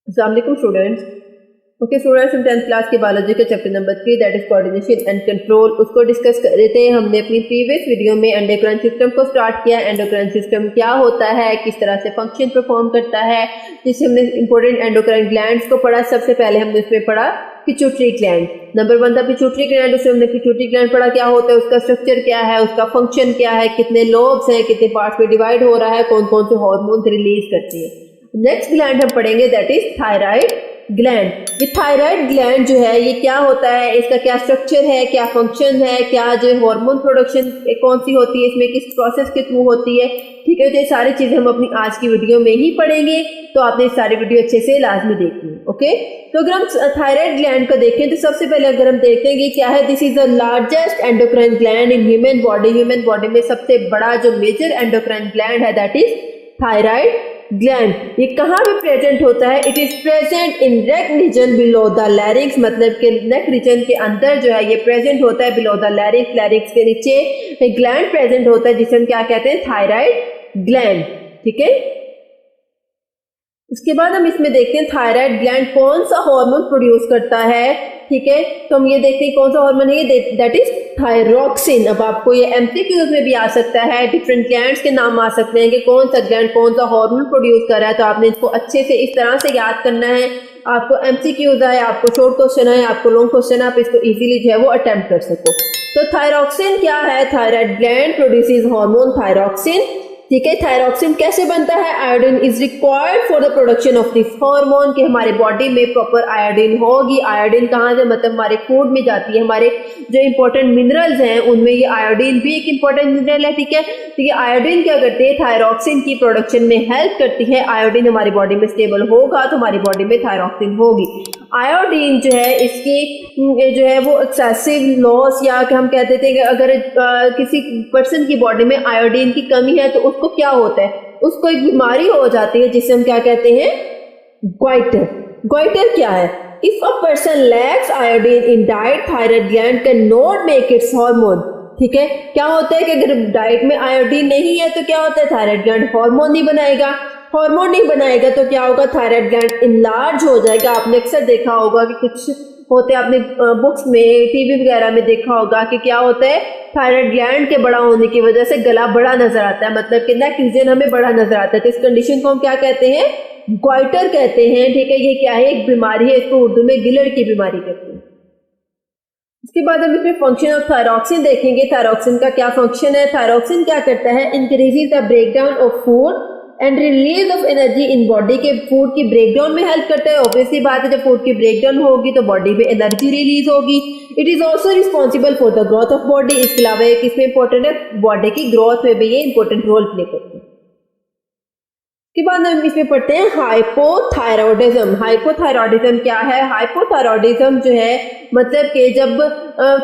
अस्सलाम वालेकुम students. Okay students, हम 10th क्लास के बायोलॉजी के chapter number 3 that is coordination and control उसको डिस्कस कर रहे थे। हमने अपनी प्रीवियस वीडियो में एंडोक्राइन सिस्टम को स्टार्ट किया। एंडोक्राइन सिस्टम क्या होता है, किस तरह से फंक्शन परफॉर्म करता है, जिससे हमने इंपॉर्टेंट एंडोक्राइन ग्लैंड्स को पढ़ा। सबसे पहले हमने उसमें पढ़ा पिट्यूटरी ग्लैंड। नंबर 1 था पिट्यूटरी ग्लैंड। उसमें हमने पिट्यूटरी ग्लैंड पढ़ा, क्या होता है, उसका स्ट्रक्चर क्या है, उसका फंक्शन क्या है, कितने लोब्स हैं, कितने पार्ट्स में डिवाइड हो रहा है, कौन कौन से हार्मोन रिलीज करती है। नेक्स्ट ग्लैंड हम पढ़ेंगे दैट इज थायराइड ग्लैंड। ये थायराइड ग्लैंड जो है ये क्या होता है, इसका क्या स्ट्रक्चर है, क्या फंक्शन है, क्या जो हार्मोन प्रोडक्शन कौन सी होती है, इसमें किस प्रोसेस के थ्रू होती है। ठीक है, तो ये सारी चीजें हम अपनी आज की वीडियो में ही पढ़ेंगे, तो आपने सारी वीडियो अच्छे से लाजमी देखनी है। ओके, तो अगर हम थायराइड ग्लैंड को देखें तो सबसे पहले अगर हम देखते हैं कि क्या है, this is the largest endocrine gland in human body. Human body में सबसे बड़ा जो मेजर एंडोक्राइन ग्लैंड है दैट इज थायराइड ग्लैंड। ये कहाँ पे प्रेजेंट होता है, it is present in neck region below the larynx, मतलब कि नेक रीजन के अंदर जो है ये प्रेजेंट होता है, बिलो द लैरिंक्स, लैरिंक्स के नीचे एक ग्लैंड प्रेजेंट होता है जिसे हम क्या कहते हैं, थायराइड ग्लैंड। ठीक है, उसके बाद हम इसमें देखते हैं थायराइड ग्लैंड कौन सा हार्मोन प्रोड्यूस करता है। ठीक है, तो हम ये देखते हैं कौन सा हार्मोन है, ये दैट इज थायरोक्सिन। अब आपको ये एमसीक्यूज में भी आ सकता है, डिफरेंट ग्लैंड्स के नाम आ सकते हैं कि कौन सा ग्लैंड कौन सा हार्मोन प्रोड्यूस कर रहा है, तो आपने इसको अच्छे से इस तरह से याद करना है। आपको एमसीक्यूज आए, आपको शॉर्ट क्वेश्चन आए, आपको लॉन्ग क्वेश्चन, आप इसको इजीली जो है वो अटेम्प्ट कर सको। तो थायरोक्सिन क्या है, thyroid gland produces hormone thyroxine. ठीक है, थायरोक्सिन कैसे बनता है, iodine is required for the production of this hormone, कि हमारे बॉडी में प्रॉपर आयोडीन होगी। आयोडीन कहाँ से, मतलब हमारे फूड में जाती है, हमारे जो इंपॉर्टेंट मिनरल्स हैं उनमें ये आयोडीन भी एक इंपॉर्टेंट मिनरल है। ठीक है, तो ये आयोडीन क्या करती है, थायरोक्सिन की प्रोडक्शन में हेल्प करती है। आयोडीन हमारी बॉडी में स्टेबल होगा तो हमारी बॉडी में थायरोक्सिन होगी। आयोडीन जो है इसकी जो है वो एक्सेसिव लॉस, या हम कह देते हैं कि अगर किसी पर्सन की बॉडी में आयोडीन की कमी है तो उसको क्या होता है, उसको एक बीमारी हो जाती है जिसे हम क्या कहते हैं, गोइटर। गोइटर क्या है, if a person lakhs iodine in diet, thyroid gland can not make it's hormone. ठीक है, क्या होता है कि अगर डाइट में आयोडीन नहीं है तो क्या होता है, थायराइड ग्लैंड हार्मोन नहीं बनाएगा। हार्मोन नहीं बनाएगा तो क्या होगा, थायराइड ग्लैंड इनलार्ज हो जाएगा। आपने अक्सर देखा होगा कि कुछ होते हैं, आपने बुक्स में, टीवी वगैरह में देखा होगा कि क्या होता है, थायराइड ग्लैंड के बड़ा होने की वजह से गला बड़ा नजर आता है, मतलब कि नेक रीजन हमें बड़ा नजर आता है। तो इस कंडीशन को हम क्या कहते हैं, गोइटर कहते हैं। ठीक है, ये क्या है, एक बीमारी है, इसको उर्दू में गिलड़ की बीमारी कहते हैं। इसके बाद हम इसमें फंक्शन ऑफ थायरोक्सिन देखेंगे। थायरोक्सिन का क्या फंक्शन है, थायरोक्सिन क्या करता है, increases the breakdown of food and release of energy in body, के फूड की ब्रेकडाउन में हेल्प करता है। ऑब्वियसली बात है, जब फूड की ब्रेकडाउन होगी तो बॉडी में एनर्जी रिलीज होगी। It is also responsible for the growth of body. इसके अलावा एक इसमें इंपॉर्टेंट है, बॉडी की ग्रोथ में भी ये इंपॉर्टेंट रोल प्ले करते हैं। के बाद हम इसमें पढ़ते हैं हाइपोथायरॉयडिज्म। हाइपोथायरॉयडिज्म क्या है, हाइपोथायरॉयडिज्म जो है मतलब कि जब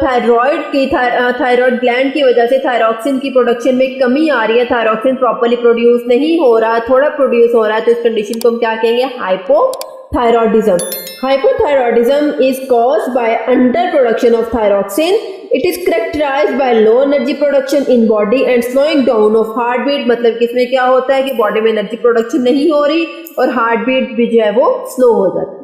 थायराइड ग्लैंड की वजह से थायरोक्सिन की प्रोडक्शन में कमी आ रही है, थायरोक्सिन प्रॉपर्ली प्रोड्यूस नहीं हो रहा, थोड़ा प्रोड्यूस हो रहा है, तो इस कंडीशन को हम क्या कहेंगे, hypothyroidism. Hypothyroidism is caused by under production of thyroxine. It is characterized by low energy production in body and slowing down of heartbeat। मतलब कि इसमें क्या होता है कि बॉडी में एनर्जी प्रोडक्शन नहीं हो रही और हार्ट बीट भी जो है वो स्लो हो जाती है।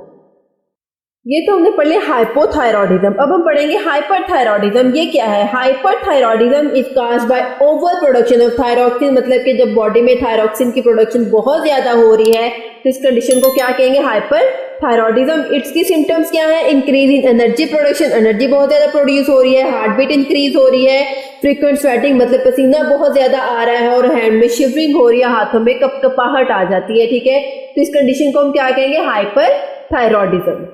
ये तो हमने पढ़ लिया हाइपोथायरॉयडिज्म। अब हम पढ़ेंगे हाइपरथायरॉयडिज्म। ये क्या है, hyperthyroidism is caused by over production of thyroxine, मतलब कि जब बॉडी में थायरोक्सिन की प्रोडक्शन बहुत ज्यादा हो रही है तो इस कंडीशन को क्या कहेंगे, हाइपरथायरॉयडिज्म। इट्स की सिम्टम्स क्या है, increase in energy production, energy बहुत ज्यादा प्रोड्यूस हो रही है, हार्ट बीट इंक्रीज हो रही है, फ्रीक्वेंट स्वेटिंग मतलब पसीना बहुत ज्यादा आ रहा है, और हैंड में शिवरिंग हो रही है, हाथों में कपकपाहट आ जाती है। ठीक है, तो इस कंडीशन को हम क्या कहेंगे, हाइपरथायरॉयडिज्म।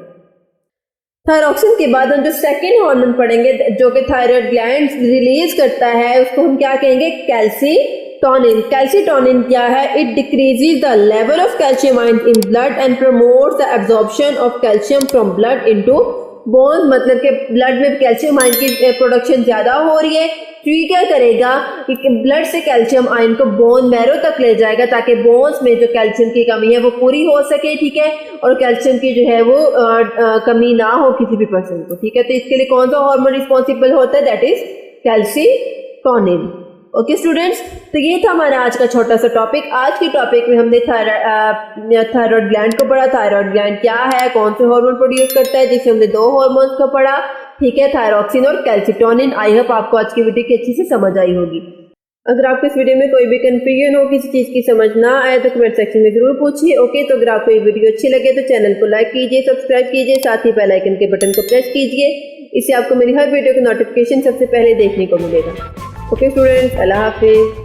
थायरोक्सिन के बाद हम जो सेकेंड हार्मोन पढ़ेंगे जो कि थायराइड ग्लैंड रिलीज करता है, उसको हम क्या कहेंगे, कैल्सीटोनिन। कैल्सीटोनिन क्या है, it decreases the level of calcium ion in blood and promotes the absorption of calcium from blood into bones, मतलब कि ब्लड में कैल्शियम आयन की प्रोडक्शन ज्यादा हो रही है, तो ये क्या करेगा कि ब्लड से कैल्शियम आयन को बोन मैरो तक ले जाएगा ताकि बोन्स में जो कैल्शियम की कमी है वो पूरी हो सके। ठीक है, और कैल्शियम की जो है वो कमी ना हो किसी भी पर्सन को। ठीक है, तो इसके लिए कौन सा हार्मोन रिस्पॉन्सिबल होता है, that is calcitonin. Okay students, तो ये था हमारा आज का छोटा सा टॉपिक। आज के टॉपिक में हमने थायराइड ग्लैंड को पढ़ा। थायराइड ग्लैंड क्या है, कौन से हार्मोन प्रोड्यूस करता है, जिससे हमने 2 हार्मोन्स को पढ़ा, ठीक है, थायरॉक्सिन और कैल्सिटोनिन। आई होप आपको आज की वीडियो की अच्छी से समझ आई होगी। अगर आपको इस वीडियो में कोई भी कंफ्यूजन हो, किसी चीज़ की समझ ना आए तो कमेंट सेक्शन में जरूर पूछिए। ओके, तो अगर आपको ये वीडियो अच्छी लगे तो चैनल को लाइक कीजिए, सब्सक्राइब कीजिए, साथ ही बेल आइकन के बटन को प्रेस कीजिए। इससे आपको मेरी हर वीडियो का नोटिफिकेशन सबसे पहले देखने को मिलेगा। ओके स्टूडेंट्स, अल्लाह हाफिज़।